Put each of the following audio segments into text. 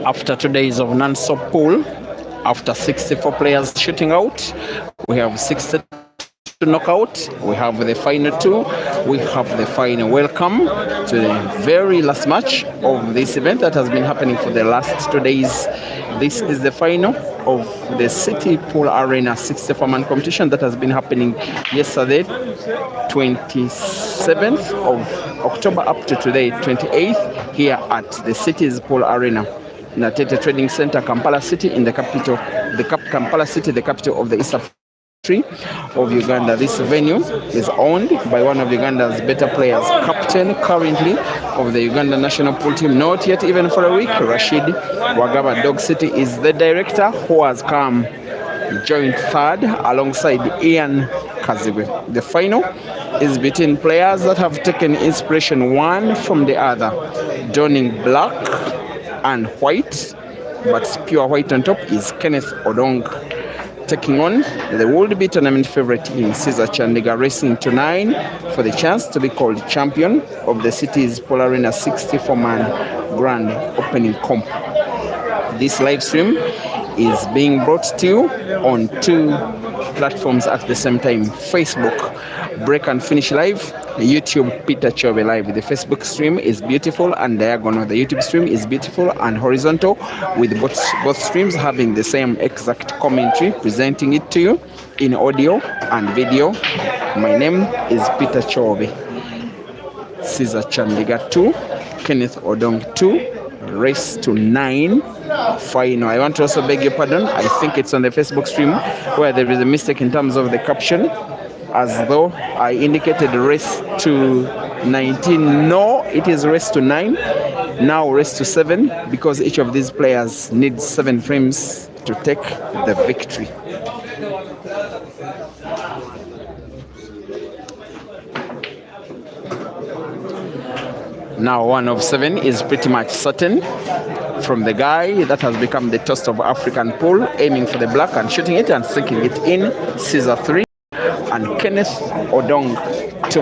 After 2 days of non-stop pool, after 64 players shooting out, we have 60 to knock out. We have the final two. We have the final. Welcome to the very last match of this event that has been happening for the last 2 days. This is the final of the City Pool Arena 64-man competition that has been happening yesterday, 27th of October, up to today, 28th, here at the City's Pool Arena in Atete Trading Center, Kampala City, in the capital, Kampala City, the capital of the East of Uganda. This venue is owned by one of Uganda's better players, captain currently of the Uganda national pool team, not yet even for a week. Rashid Wagaba Dog City is the director, who has come joint third alongside Ian Kazibwe. The final is between players that have taken inspiration one from the other, donning black and white, but pure white on top, is Kenneth Odong, taking on the would-be tournament favorite in Caesar Chandiga, racing to 9 for the chance to be called champion of the city's Pool Arena 64-man grand opening comp. This live stream is being brought to you on 2 platforms at the same time: Facebook, Break and Finish Live, YouTube, Peter Chobe Live. The Facebook stream is beautiful and diagonal. The YouTube stream is beautiful and horizontal, with both streams having the same exact commentary, presenting it to you in audio and video. My name is Peter Chobe. Caesar Chandiga 2, Kenneth Odong 2, race to 9. Final. I want to also beg your pardon. I think it's on the Facebook stream where there is a mistake in terms of the caption, as though I indicated race to 19. No, it is race to 9. Now race to 7, because each of these players needs 7 frames to take the victory. Now 1 of 7 is pretty much certain, from the guy that has become the toast of African pool, aiming for the black and shooting it and sinking it in, Caesar 3, and Kenneth Odong 2.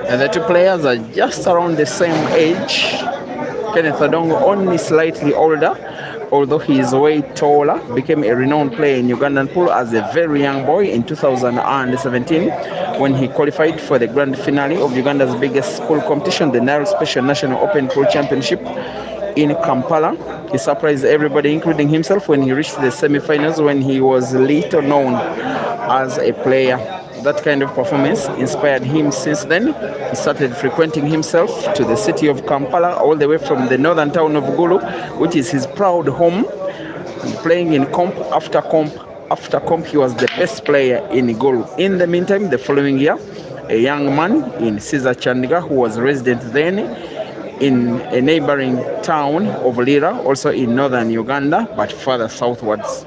And the 2 players are just around the same age. Kenneth Odong only slightly older, although he is way taller. Became a renowned player in Ugandan pool as a very young boy in 2017, when he qualified for the grand finale of Uganda's biggest pool competition, the Nile Special National Open Pool Championship in Kampala. He surprised everybody, including himself, when he reached the semi-finals, when he was little known as a player. That kind of performance inspired him. Since then, he started frequenting himself to the city of Kampala, all the way from the northern town of Gulu, which is his proud home, and playing in comp after comp after comp. He was the best player in Gulu. In the meantime, the following year, a young man in Caesar Chandiga, who was resident then in a neighboring town of Lira, also in northern Uganda, but further southwards.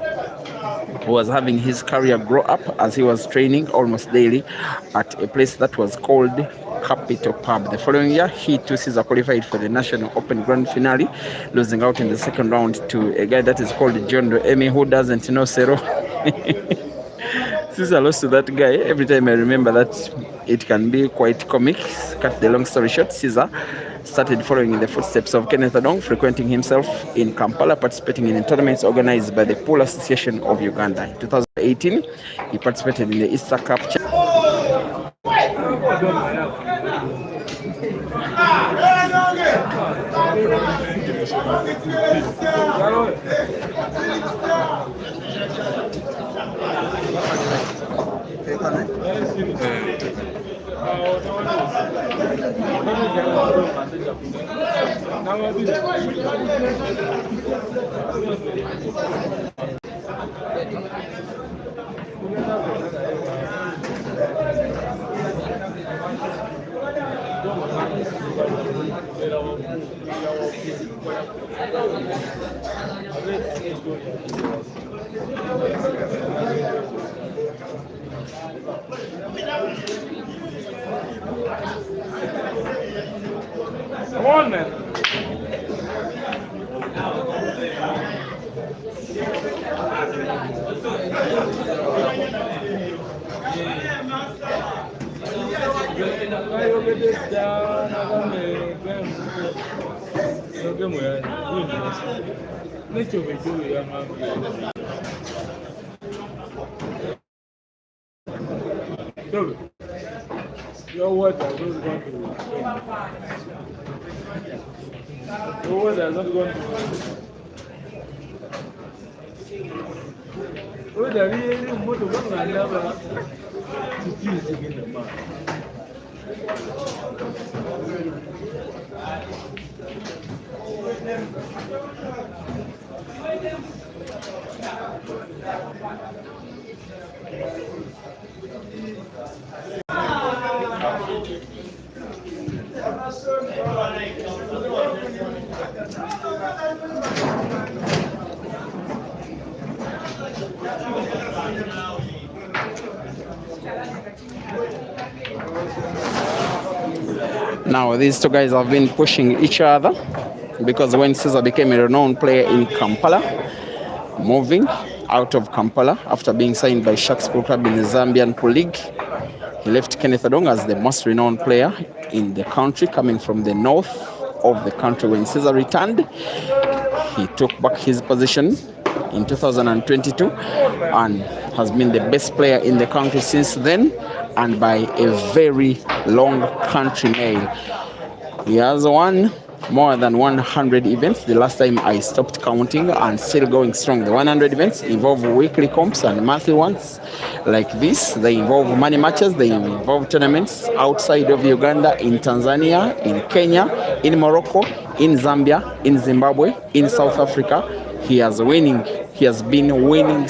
who was having his career grow up as he was training almost daily at a place that was called Capital Pub. The following year, he too Caesar qualified for the National Open Grand Finale, losing out in the second round to a guy that is called John Doemi, who doesn't know Sero. Caesar lost to that guy. Every time I remember that, it can be quite comic. Cut the long story short, Caesar started following in the footsteps of Kenneth Odong, frequenting himself in Kampala, participating in tournaments organized by the Pool Association of Uganda. In 2018, he participated in the Easter Cup. Come on, man. Your water is not going to your water is not going to oh, the really motor one I never to choose in the mouth. Now, these two guys have been pushing each other because when Caesar became a renowned player in Kampala, moving out of Kampala after being signed by Sharks Pool Club in the Zambian Pro League, he left Kenneth Odong as the most renowned player in the country, coming from the north of the country. When Caesar returned, he took back his position in 2022 and has been the best player in the country since then, and by a very long country mile. He has won more than 100 events the last time I stopped counting, and still going strong. The 100 events involve weekly comps and monthly ones like this. They involve money matches, they involve tournaments outside of Uganda, in Tanzania, in Kenya, in Morocco, in Zambia, in Zimbabwe, in South Africa. He has been winning,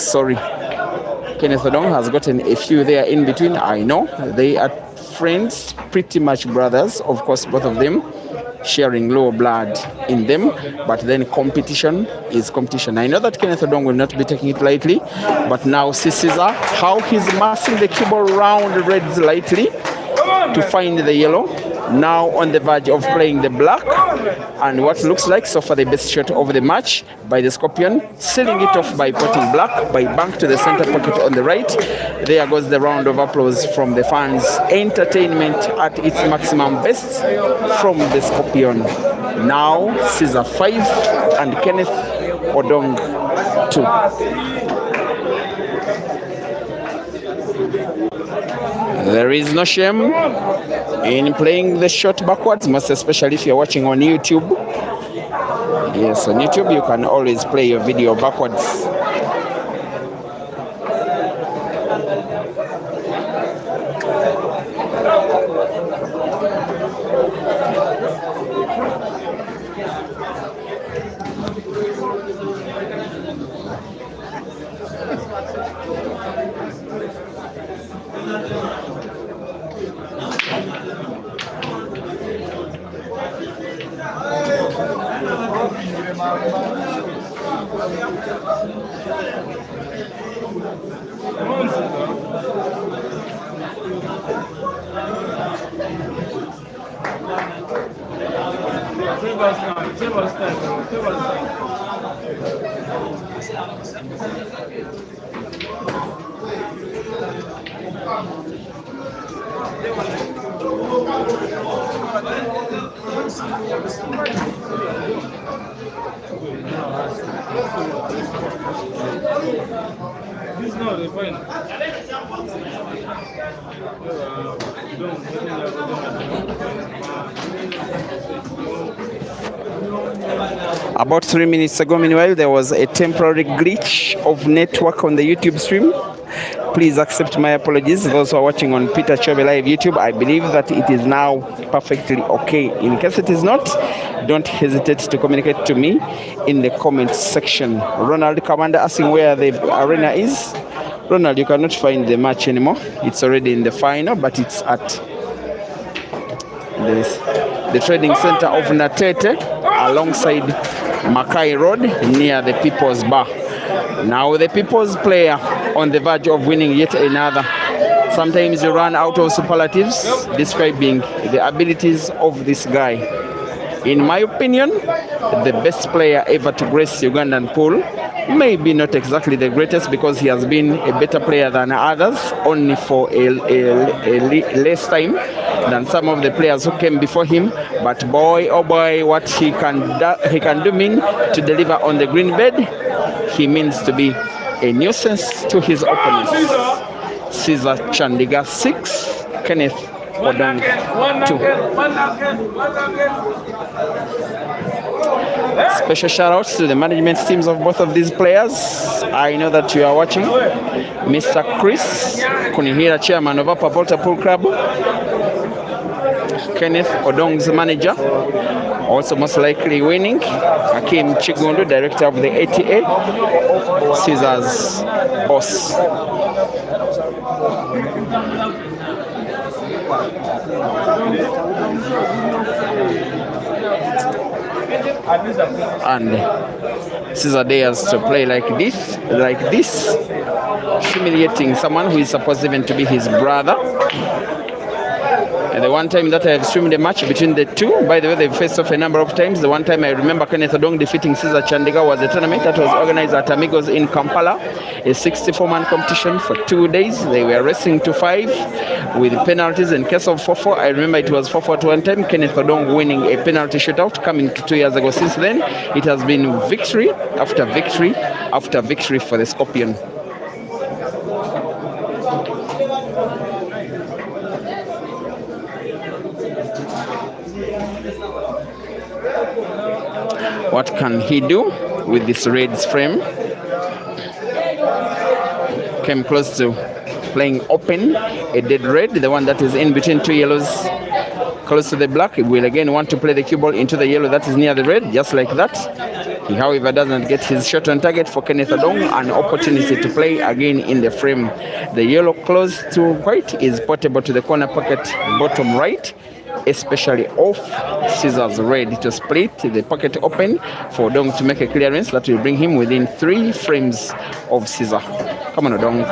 Kenneth Odong has gotten a few there in between. I know they are friends, pretty much brothers, of course, both of them sharing low blood in them, but then competition is competition. I know that Kenneth Odong will not be taking it lightly, but now see Caesar, how he's massing the cue ball round reds lightly to find the yellow. Now on the verge of playing the black, and what looks like so far the best shot of the match by the Scorpion, sealing it off by putting black by bank to the center pocket on the right. There goes the round of applause from the fans. Entertainment at its maximum best from the Scorpion. Now Caesar 5 and Kenneth Odong 2. There is no shame in playing the shot backwards, most especially if you're watching on YouTube. Yes, on YouTube you can always play your video backwards. This is not the final. About 3 minutes ago, meanwhile, there was a temporary glitch of network on the YouTube stream. Please accept my apologies. Those who are watching on Peter Chobe Live YouTube, I believe that it is now perfectly okay. In case it is not, don't hesitate to communicate to me in the comment section. Ronald Commander asking where the arena is. Ronald, you cannot find the match anymore. It's already in the final, but it's at the trading center of Natete alongside Mackay Road near the People's Bar. Now the People's player on the verge of winning yet another. Sometimes you run out of superlatives describing the abilities of this guy. In my opinion, the best player ever to grace Ugandan pool. Maybe not exactly the greatest because he has been a better player than others, only for a less time than some of the players who came before him. But boy, oh boy, what he can do mean to deliver on the green bed. He means to be a nuisance to his opponents. Caesar Chandiga 6, Kenneth ODONG 2. Special shout outs to the management teams of both of these players. I know that you are watching. Mr. Chris Kunihira, chairman of Upper Volta Pool Club. Kenneth ODONG's manager, also most likely winning. Hakim Chigundu, director of the ATA. Caesar's boss. And Caesar dares to play like this, humiliating someone who is supposed even to be his brother. And the one time that I have streamed a match between the two, by the way, they've faced off a number of times. The one time I remember Kenneth ODONG defeating Caesar Chandiga was a tournament that was organized at Amigos in Kampala, a 64-man competition for 2 days. They were racing to 5 with penalties. In case of 4-4, I remember it was 4-4 to one time, Kenneth ODONG winning a penalty shootout coming to 2 years ago. Since then, it has been victory after victory after victory for the Scorpion. What can he do with this Reds frame? Came close to playing open, a dead red, the one that is in between 2 yellows close to the black. He will again want to play the cue ball into the yellow that is near the red, just like that. He, however, doesn't get his shot on target. For Kenneth ODONG, an opportunity to play again in the frame. The yellow close to white is portable to the corner pocket bottom right, especially off Caesar's red to split the pocket open for ODONG to make a clearance that will bring him within 3 frames of Caesar. Come on, ODONG.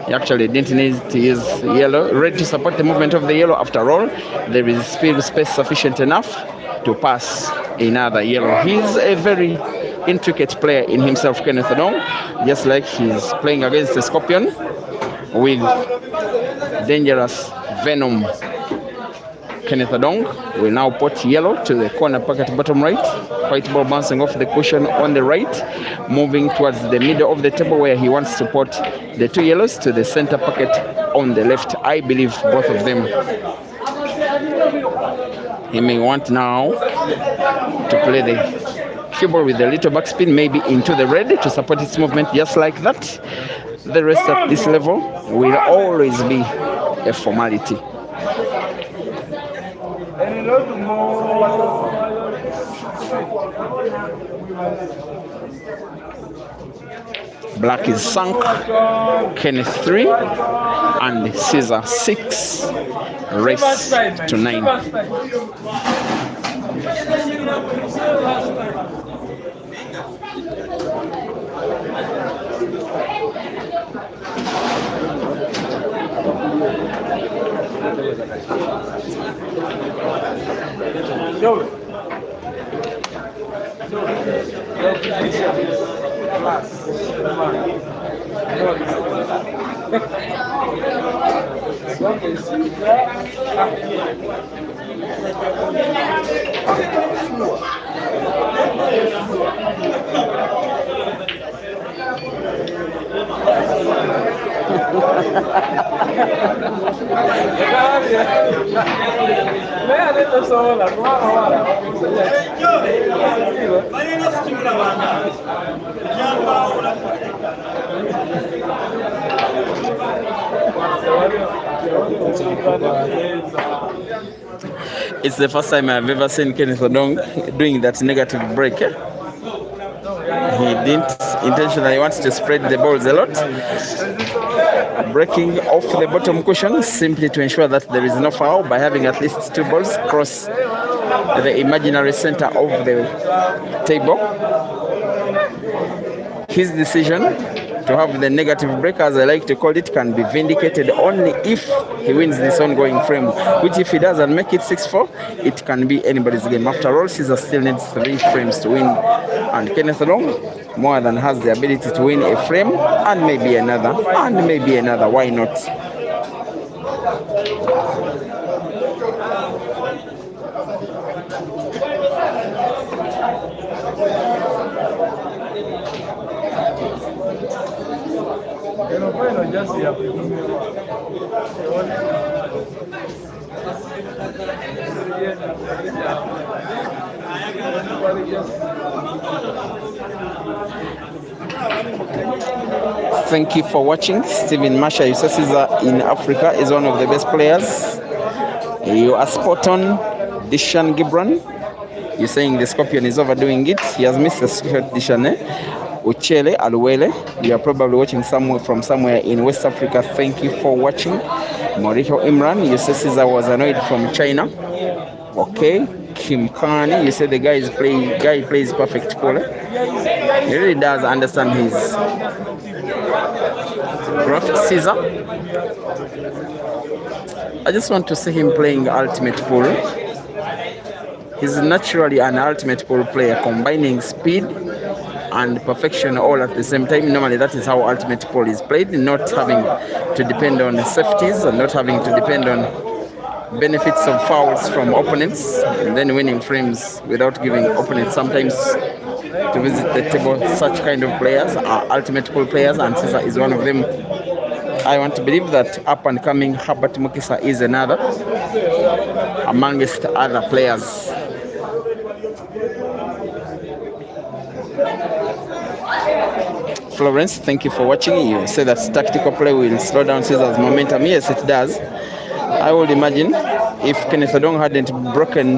He actually didn't need to use red to support the movement of the yellow. After all, there is field space sufficient enough to pass another yellow. He's a very intricate player in himself, Kenneth ODONG, just like he's playing against the Scorpion with dangerous venom. Kenneth ODONG will now put yellow to the corner pocket bottom right. White ball bouncing off the cushion on the right, moving towards the middle of the table where he wants to put the 2 yellows to the center pocket on the left. I believe both of them. He may want now to play the cue ball with the little backspin, maybe into the red to support its movement, just like that. The rest at this level will always be a formality. Black is sunk, Kenneth 3 and Caesar 6, race to 9. It's the first time I've ever seen Kenneth Odong doing that negative break. He didn't intentionally want to spread the balls a lot, breaking off the bottom cushion simply to ensure that there is no foul by having at least 2 balls cross the imaginary center of the table. His decision to have the negative break, as I like to call it, can be vindicated only if he wins this ongoing frame, which if he does and make it 6-4, it can be anybody's game. After all, Caesar still needs 3 frames to win, and Kenneth Odong more than has the ability to win a frame and maybe another, why not? Thank you for watching. Stephen Masha, you say Caesar in Africa is one of the best players. You are spot on. Dishan Gibran, you're saying the Scorpion is overdoing it. He has missed a shot, Dishan. Uchele Aluwele, you are probably watching from somewhere in West Africa. Thank you for watching. Moriho Imran, you say Caesar was annoyed from China. Okay. Kim Kani, you say the guy plays perfect pool. He really does understand his craft. Caesar, I just want to see him playing ultimate pool. He's naturally an ultimate pool player, combining speed and perfection all at the same time. Normally that is how ultimate pool is played, not having to depend on safeties and not having to depend on benefits of fouls from opponents, and then winning frames without giving opponents sometimes to visit the table. Such kind of players are ultimate pool players, and Caesar is one of them. I want to believe that up and coming Herbert Mukisa is another amongst other players. Florence, thank you for watching. You say that tactical play will slow down Caesar's momentum. Yes, it does. I would imagine if Kenneth Odong hadn't broken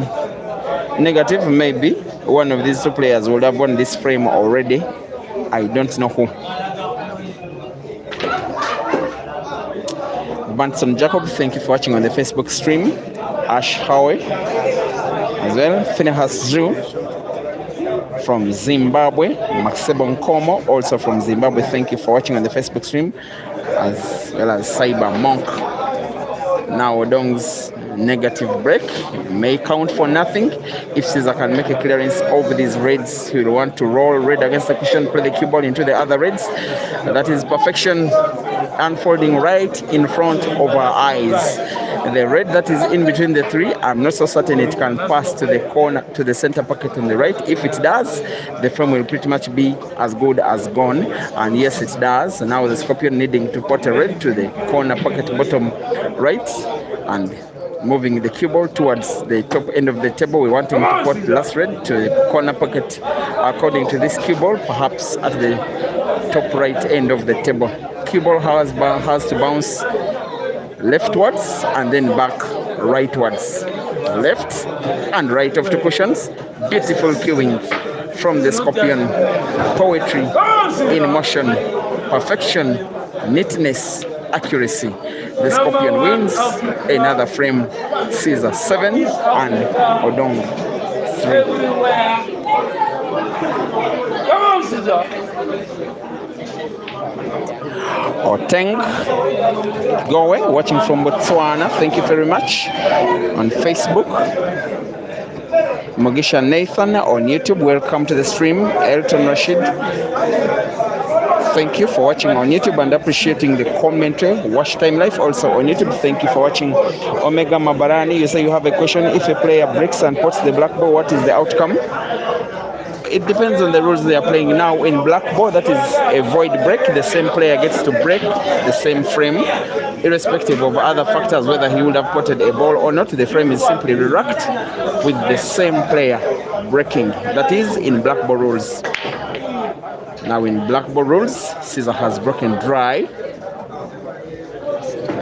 negative, maybe one of these 2 players would have won this frame already. I don't know who. Banson Jacob, thank you for watching on the Facebook stream. Ash Howe as well. Finehas Zhu from Zimbabwe. Maxebo Nkomo, also from Zimbabwe. Thank you for watching on the Facebook stream, as well as Cyber Monk. Now Odong's negative break may count for nothing. If Caesar can make a clearance over these reds, he will want to roll red against the cushion, play the cue ball into the other reds. That is perfection unfolding right in front of our eyes. The red that is in between the 3, I'm not so certain it can pass to the corner, to the center pocket on the right. If it does, the frame will pretty much be as good as gone. And yes, it does. Now the Scorpion needing to put a red to the corner pocket bottom right, and moving the cue ball towards the top end of the table. We want him to put the last red to the corner pocket according to this cue ball, perhaps at the top right end of the table. Cue ball has to bounce leftwards and then back rightwards. Left and right of 2 cushions. Beautiful cueing from the Scorpion. Poetry in motion. Perfection, neatness, accuracy. The Scorpion wins another frame. Caesar 7 and Odong 3. Come on, Caesar. Oteng Gowe, watching from Botswana. Thank you very much. On Facebook. Mogisha Nathan on YouTube, welcome to the stream. Elton Rashid, thank you for watching on YouTube and appreciating the commentary. Watch Time Life also on YouTube. Thank you for watching. Omega Mabarani, you say you have a question. If a player breaks and puts the black ball, what is the outcome? It depends on the rules they are playing now. In black ball, that is a void break. The same player gets to break the same frame, irrespective of other factors, whether he would have potted a ball or not. The frame is simply re-racked with the same player breaking. That is in black ball rules. Now in black ball rules, Caesar has broken dry.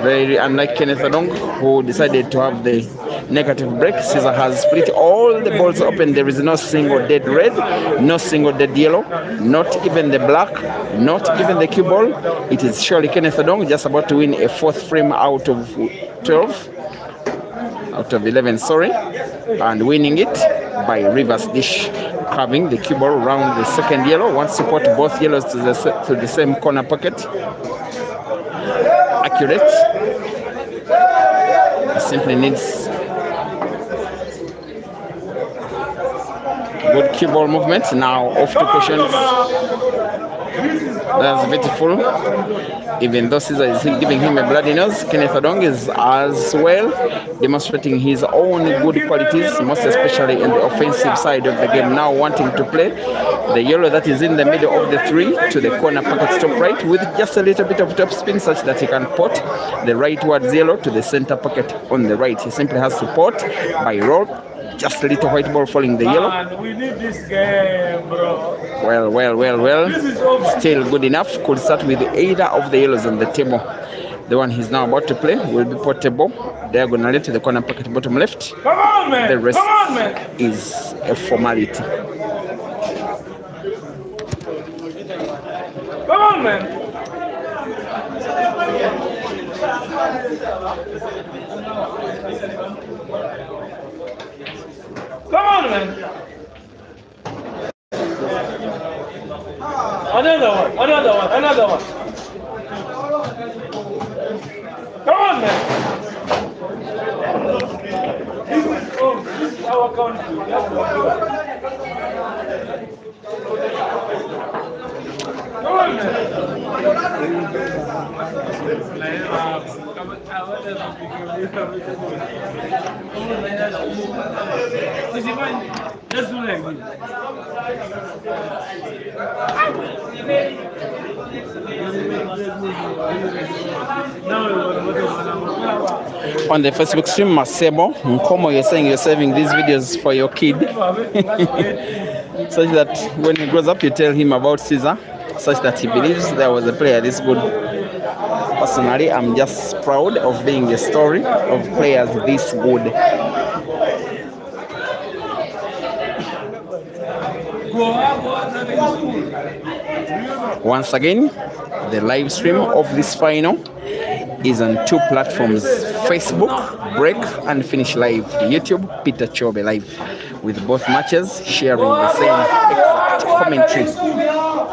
Very unlike Kenneth Odong, who decided to have the negative break. Caesar has split all the balls open. There is no single dead red, no single dead yellow, not even the black, not even the cue ball. It is surely Kenneth Odong just about to win a fourth frame out of 12, out of 11, sorry, and winning it by reverse dish, carving the cue ball around the second yellow. Wants to put both yellows to the same corner pocket. Accurate. He simply needs good cue ball movement. Now off to questions. That's beautiful. Even though Caesar is giving him a bloody nose, Kenneth Odong is as well demonstrating his own good qualities, most especially in the offensive side of the game. Now wanting to play the yellow that is in the middle of the three to the corner pocket top right with just a little bit of top spin such that he can pot the rightwards yellow to the center pocket on the right. He simply has to pot by roll. Just a little white ball following the yellow. Man, we need this game, bro. Well. Still good enough. Could start with either of the yellows on the table. The one he's now about to play will be portable diagonally to the corner pocket bottom left. Come on, man. The rest Come on, man. is a formality. Come on, man. Come on, man. Another one. Come on, man. This is our country. Come on, man. Let's do like this. On the Facebook stream, Masebo Nkomo, you're saying you're saving these videos for your kid such that when he grows up you tell him about Caesar, such that he believes there was a player this good. Personally, I'm just proud of being a story of players this good. Once again, the live stream of this final is on two platforms: Facebook, Break and Finish Live, YouTube, Peter Chobe Live, with both matches sharing the same exact commentary.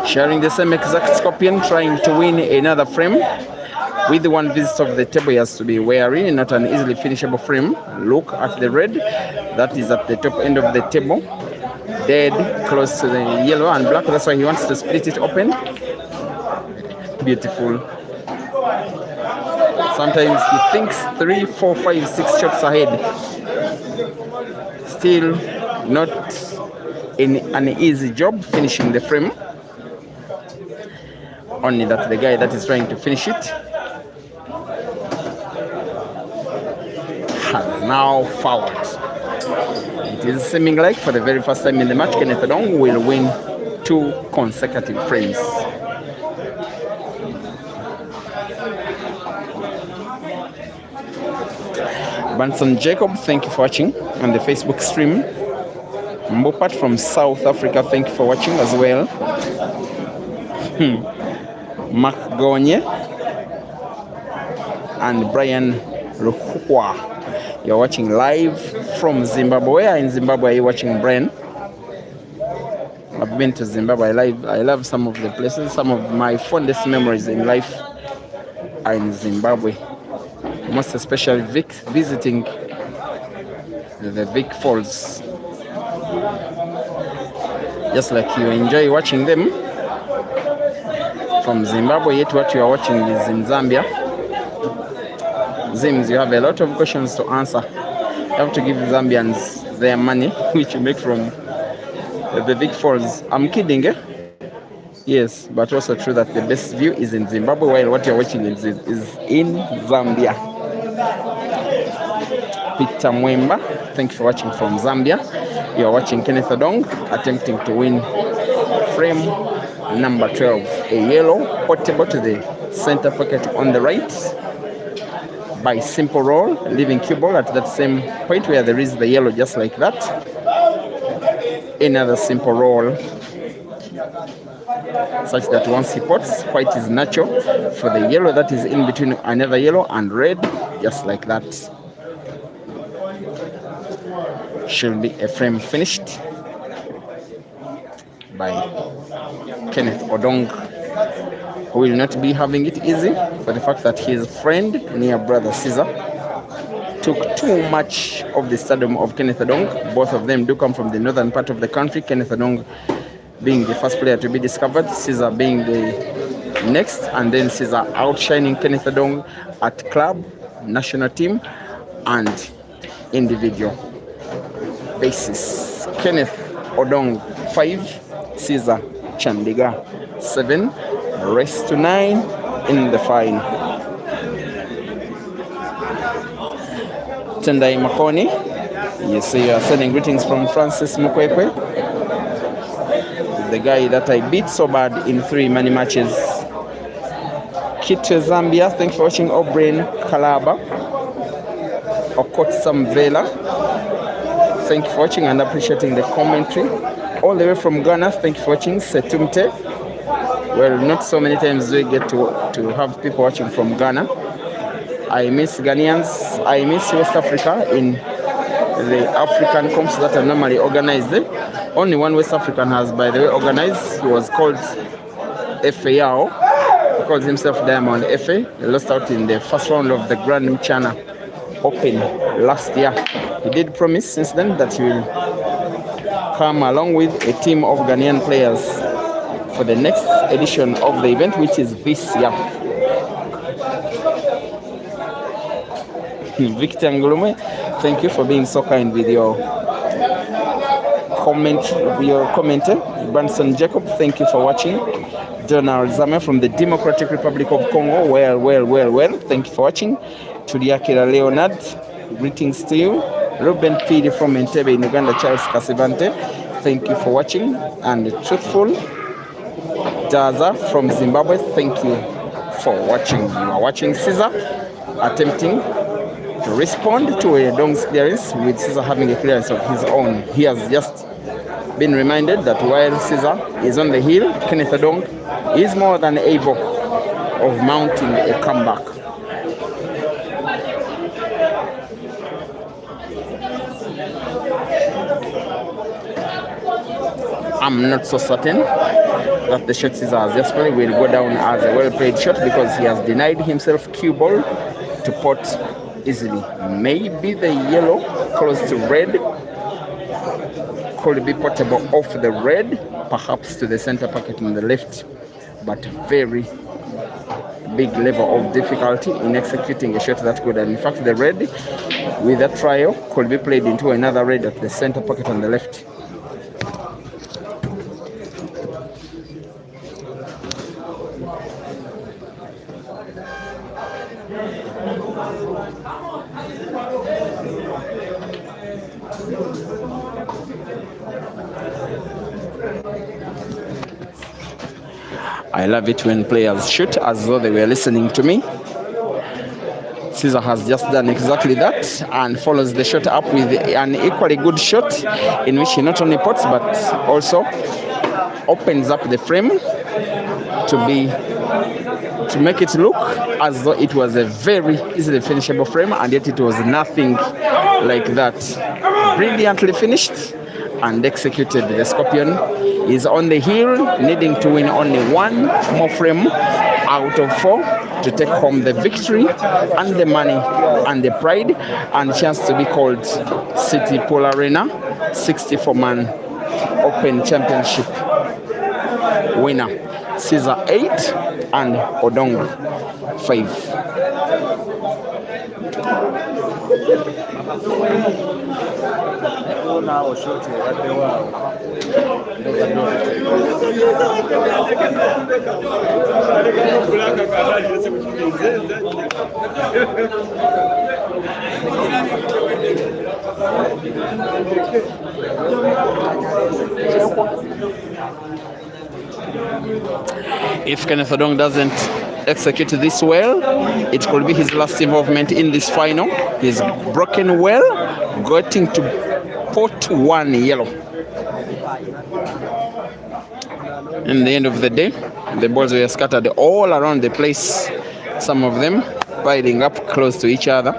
Sharing the same exact Scorpion trying to win another frame. With the one visit of the table, he has to be wary, not an easily finishable frame. Look at the red, that is at the top end of the table. Dead, close to the yellow and black, that's why he wants to split it open. Beautiful. Sometimes he thinks 3, 4, 5, 6 shots ahead. Still not in an easy job finishing the frame. Only that the guy that is trying to finish it has now fouled. It is seeming like for the very first time in the match, Kenneth Odong will win 2 consecutive frames. Banson Jacob, thank you for watching on the Facebook stream. Mbopat from South Africa, thank you for watching as well. Mark Gonye and Brian Ruhwa, you're watching live from Zimbabwe. Where in Zimbabwe are you watching, Brian? I've been to Zimbabwe. I love some of the places. Some of my fondest memories in life are in Zimbabwe. Most especially visiting the Vic Falls. Just like you enjoy watching them, from Zimbabwe, yet what you are watching is in Zambia. Zims, you have a lot of questions to answer. You have to give Zambians their money, which you make from the big falls. I'm kidding, eh? Yes, but also true that the best view is in Zimbabwe, while what you're watching is in Zambia. Peter Mwemba, thank you for watching from Zambia. You are watching Kenneth Odong attempting to win frame number 12, a yellow portable to the center pocket on the right by simple roll, leaving cue ball at that same point where there is the yellow, just like that. Another simple roll, such that once he pots, white is natural for the yellow that is in between another yellow and red, just like that. Should be a frame finished by Kenneth Odong, who will not be having it easy for the fact that his friend, near brother Caesar, took too much of the stardom of Kenneth Odong. Both of them do come from the northern part of the country, Kenneth Odong being the first player to be discovered, Caesar being the next, and then Caesar outshining Kenneth Odong at club, national team, and individual basis. Kenneth Odong 5, Caesar Chandiga 7, race to 9 in the final. Tendai Makoni, you see you are sending greetings from Francis Mukwekwe, the guy that I beat so bad in 3 money matches. Kitwe Zambia, thanks for watching. O'Brien Kalaba, Okot Samvela, thank you for watching and appreciating the commentary. All the way from Ghana, thank you for watching. Setumte, well, not so many times we get to have people watching from Ghana. I miss Ghanaians, I miss West Africa in the African comps that are normally organized. Only one West African has, by the way, organized. He was called Efeyao. He calls himself Diamond Efe. He lost out in the first round of the Grand Mchana Open last year. He did promise since then that he will come along with a team of Ghanaian players for the next edition of the event, which is this year. Victor Ngulume, thank you for being so kind with your commenter. Branson Jacob, thank you for watching. Donald Zame from the Democratic Republic of Congo, well, thank you for watching. Tuliakira Leonard, greetings to you. Ruben Pidi from Entebbe in Uganda, Charles Kasivante, thank you for watching. And Truthful Daza from Zimbabwe, thank you for watching. You are watching Caesar attempting to respond to a Odong's clearance, with Caesar having a clearance of his own. He has just been reminded that while Caesar is on the hill, Kenneth Odong is more than able of mounting a comeback. I'm not so certain that the shot Caesar has just played will go down as a well-played shot, because he has denied himself cue ball to pot easily. Maybe the yellow close to red could be potable off the red, perhaps to the center pocket on the left, but very big level of difficulty in executing a shot that good. And in fact, the red with that trial could be played into another red at the center pocket on the left. I love it when players shoot as though they were listening to me. Caesar has just done exactly that and follows the shot up with an equally good shot, in which he not only pots but also opens up the frame to make it look as though it was a very easily finishable frame, and yet it was nothing like that. Brilliantly finished and executed. The Scorpion is on the hill, needing to win only one more frame out of 4 to take home the victory and the money and the pride and chance to be called City Pool Arena 64-man Open Championship winner. Caesar 8, and Odong 5. If Kenneth Odong doesn't execute this well, it could be his last involvement in this final. He's broken well, getting to pot 1 yellow. In the end of the day, the balls were scattered all around the place, some of them piling up close to each other.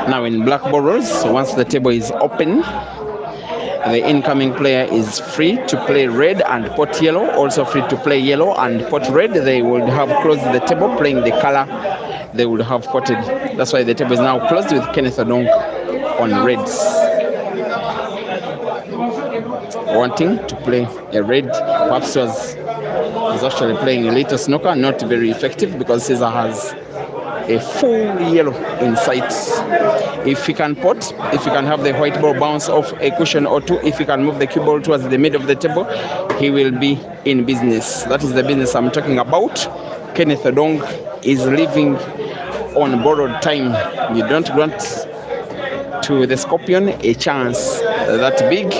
Now in black borrows, once the table is open, the incoming player is free to play red and pot yellow, also free to play yellow and pot red. They would have closed the table playing the color they would have potted. That's why the table is now closed with Kenneth Odong on reds. Wanting to play a red, perhaps was actually playing a little snooker, not very effective because Caesar has a full yellow in sight. If he can pot, if he can have the white ball bounce off a cushion or two, if he can move the cue ball towards the middle of the table, he will be in business. That is the business I'm talking about. Kenneth Odong is living on borrowed time. You don't grant to the Scorpion a chance that big.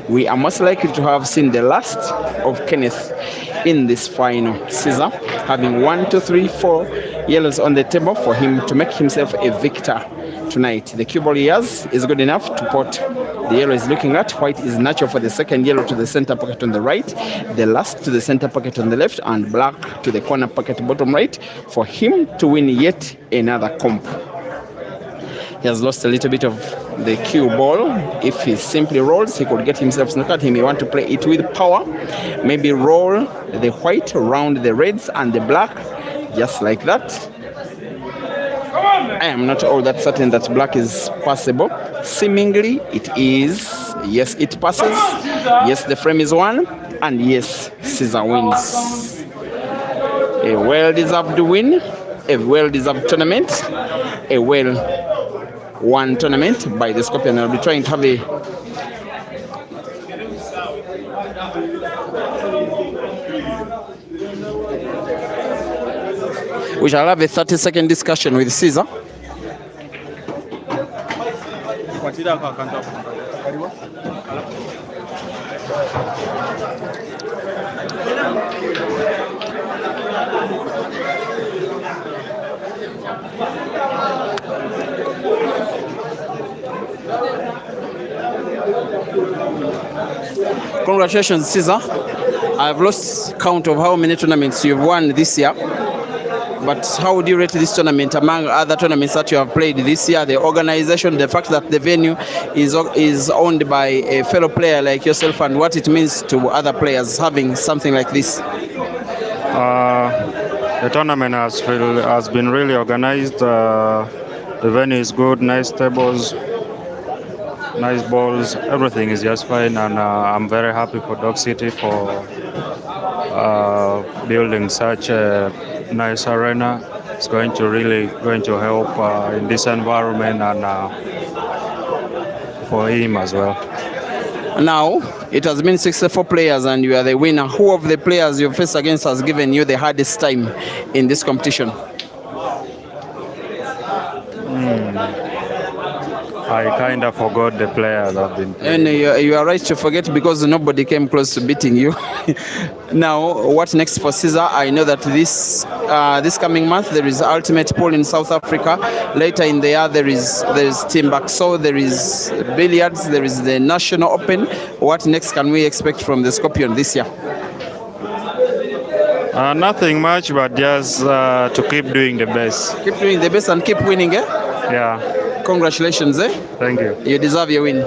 We are most likely to have seen the last of Kenneth in this final. Caesar having 1, 2, 3, 4 yellows on the table for him to make himself a victor tonight. The cue ball he has is good enough to pot. The yellow is looking at. White is natural for the second yellow to the center pocket on the right, the last to the center pocket on the left, and black to the corner pocket bottom right for him to win yet another comp. He has lost a little bit of the cue ball. If he simply rolls, he could get himself snookered. He may want to play it with power. Maybe roll the white around the reds and the black, just like that. I am not all that certain that black is passable. Seemingly it is. Yes, it passes. Yes, the frame is won. And yes, Caesar wins. A well-deserved win. A well-deserved tournament. A well-won tournament by the Scorpion. I'll be trying to have a we shall have a 30-second discussion with Caesar. Congratulations, Caesar. I've lost count of how many tournaments you've won this year. But how would you rate this tournament among other tournaments that you have played this year? The organization, the fact that the venue is owned by a fellow player like yourself, and what it means to other players having something like this? The tournament has been really organized. The venue is good, nice tables, nice balls. Everything is just fine, and I'm very happy for Dog City for building such a nice arena. It's going to help in this environment and for him as well. Now, it has been 64 players and you are the winner. Who of the players you faced against has given you the hardest time in this competition? I kind of forgot the players I've been playing. And you are right to forget because nobody came close to beating you. Now, what next for Caesar? I know that this coming month there is Ultimate Pool in South Africa. Later in the year there is Timbuktu, there is billiards, there is the National Open. What next can we expect from the Scorpion this year? Nothing much, but just to keep doing the best. Keep doing the best and keep winning, eh? Yeah. Congratulations, eh? Thank you. You deserve your win.